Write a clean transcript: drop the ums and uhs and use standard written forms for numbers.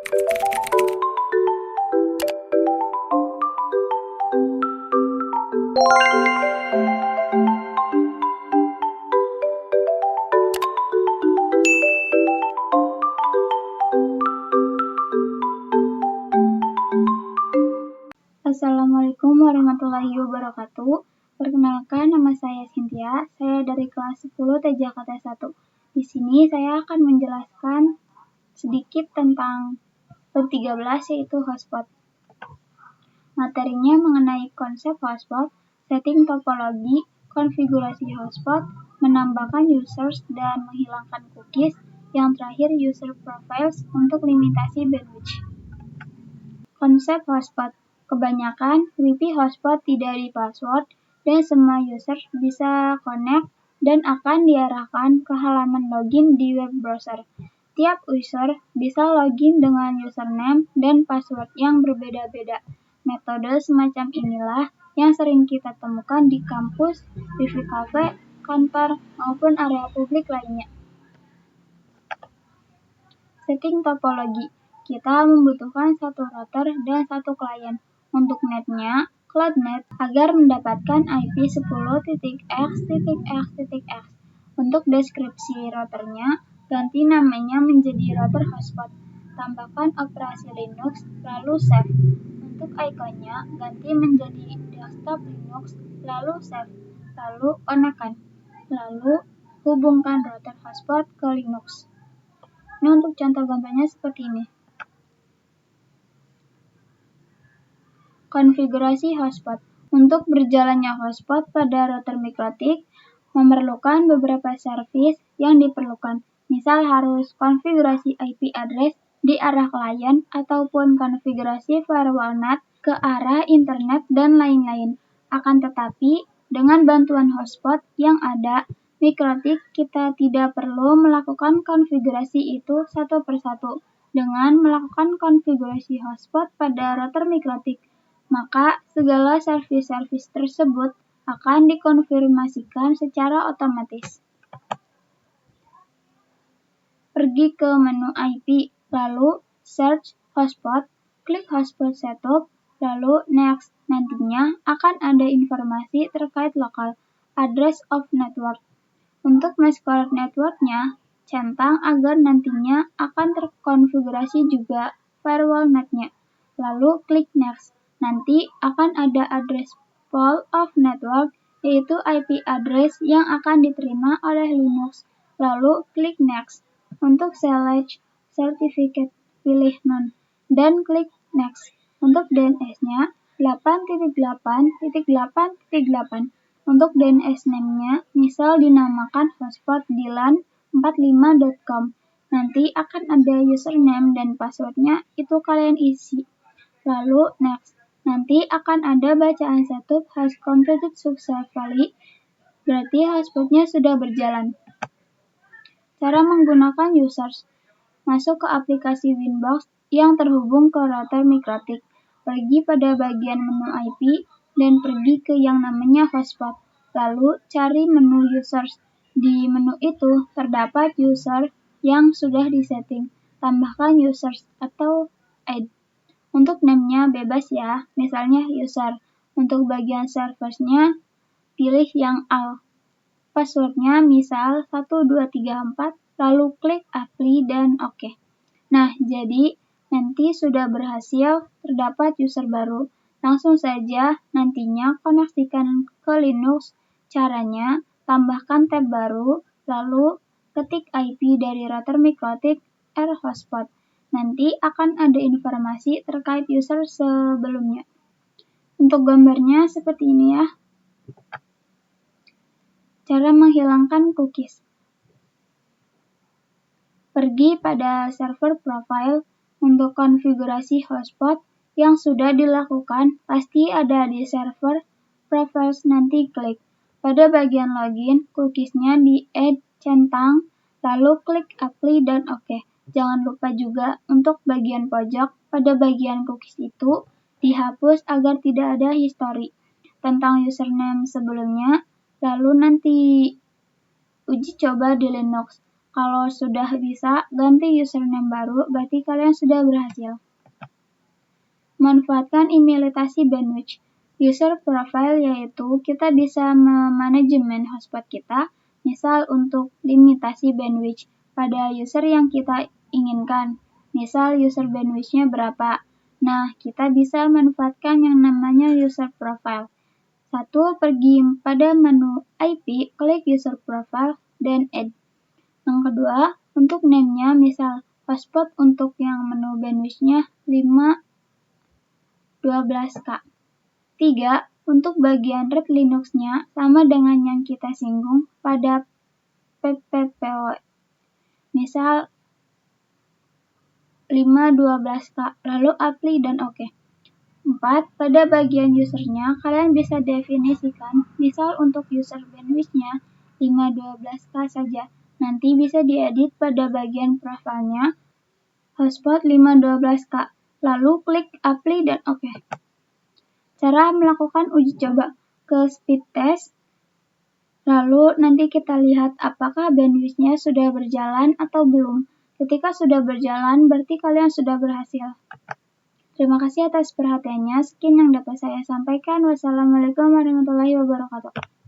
Assalamualaikum warahmatullahi wabarakatuh. Perkenalkan, nama saya Cynthia. Saya dari kelas 10 TJKT 1. Di sini saya akan menjelaskan sedikit tentang bab 13 yaitu hotspot. Materinya mengenai konsep hotspot, setting topologi, konfigurasi hotspot, menambahkan users dan menghilangkan cookies, yang terakhir user profiles untuk limitasi bandwidth. Konsep hotspot. Kebanyakan WiFi hotspot tidak di-password dan semua user bisa connect dan akan diarahkan ke halaman login di web browser. Tiap user bisa login dengan username dan password yang berbeda-beda. Metode semacam inilah yang sering kita temukan di kampus, WiFi cafe, kantor, maupun area publik lainnya. Setting topologi. Kita membutuhkan satu router dan satu klien. Untuk netnya, CloudNet agar mendapatkan IP 10.x.x.x. Untuk deskripsi routernya, ganti namanya menjadi router hotspot. Tambahkan operasi Linux, lalu save. Untuk ikonnya, ganti menjadi desktop Linux, lalu save. Lalu on-kan. Lalu hubungkan router hotspot ke Linux. Ini untuk contoh gambarnya seperti ini. Konfigurasi hotspot. Untuk berjalannya hotspot pada router MikroTik memerlukan beberapa service yang diperlukan. Misal harus konfigurasi IP address di arah klien ataupun konfigurasi firewall NAT ke arah internet dan lain-lain. Akan tetapi, dengan bantuan hotspot yang ada, MikroTik kita tidak perlu melakukan konfigurasi itu satu persatu. Dengan melakukan konfigurasi hotspot pada router MikroTik, maka segala servis-servis tersebut akan dikonfirmasikan secara otomatis. Pergi ke menu IP, lalu search hotspot, klik hotspot setup, lalu next. Nantinya akan ada informasi terkait lokal, address of network. Untuk mesh network-nya, centang agar nantinya akan terkonfigurasi juga firewall NAT-nya. Lalu klik next. Nanti akan ada address pool of network, yaitu IP address yang akan diterima oleh Linux. Lalu klik next. Untuk select certificate, pilih none, dan klik next. Untuk DNS-nya 8.8.8.8. Untuk DNS name-nya, misal dinamakan hotspot dilan45.com. Nanti akan ada username dan password-nya, itu kalian isi. Lalu next. Nanti akan ada bacaan setup has completed successfully, berarti hotspotnya sudah berjalan. Cara menggunakan users. Masuk ke aplikasi Winbox yang terhubung ke router MikroTik. Pergi pada bagian menu IP dan pergi ke yang namanya hotspot. Lalu cari menu users. Di menu itu terdapat user yang sudah disetting. Tambahkan users atau add. Untuk name-nya bebas ya, misalnya user. Untuk bagian serversnya, pilih yang all. Passwordnya misal 1234, lalu klik apply dan OK. Nah, jadi nanti sudah berhasil terdapat user baru. Langsung saja nantinya koneksikan ke Linux. Caranya, tambahkan tab baru, lalu ketik IP dari router MikroTik R hotspot. Nanti akan ada informasi terkait user sebelumnya. Untuk gambarnya seperti ini ya. Cara menghilangkan cookies. Pergi pada server profile untuk konfigurasi hotspot yang sudah dilakukan. Pasti ada di server profiles, nanti klik. Pada bagian login, cookiesnya di-add centang, lalu klik apply dan OK. Jangan lupa juga untuk bagian pojok pada bagian cookies itu dihapus agar tidak ada histori tentang username sebelumnya. Lalu nanti uji coba di Linux. Kalau sudah bisa ganti username baru, berarti kalian sudah berhasil. Manfaatkan imitasi bandwidth. User profile yaitu kita bisa memanajemen hotspot kita, misal untuk limitasi bandwidth pada user yang kita inginkan. Misal user bandwidth-nya berapa. Nah, kita bisa manfaatkan yang namanya user profile. 1. Pergi pada menu IP, klik user profile, dan add. Yang kedua, untuk name-nya, misal hotspot untuk yang menu bandwidth-nya 512K. 3. Untuk bagian red Linux-nya sama dengan yang kita singgung pada PPPoE. Misal 512K, lalu apply dan OK. 4. Pada bagian usernya, kalian bisa definisikan, misal untuk user bandwidth-nya 512K saja. Nanti bisa diedit pada bagian profilnya, hotspot 512K, lalu klik apply dan OK. Cara melakukan uji coba ke speed test, lalu nanti kita lihat apakah bandwidth-nya sudah berjalan atau belum. Ketika sudah berjalan, berarti kalian sudah berhasil. Terima kasih atas perhatiannya. Sekian yang dapat saya sampaikan. Wassalamualaikum warahmatullahi wabarakatuh.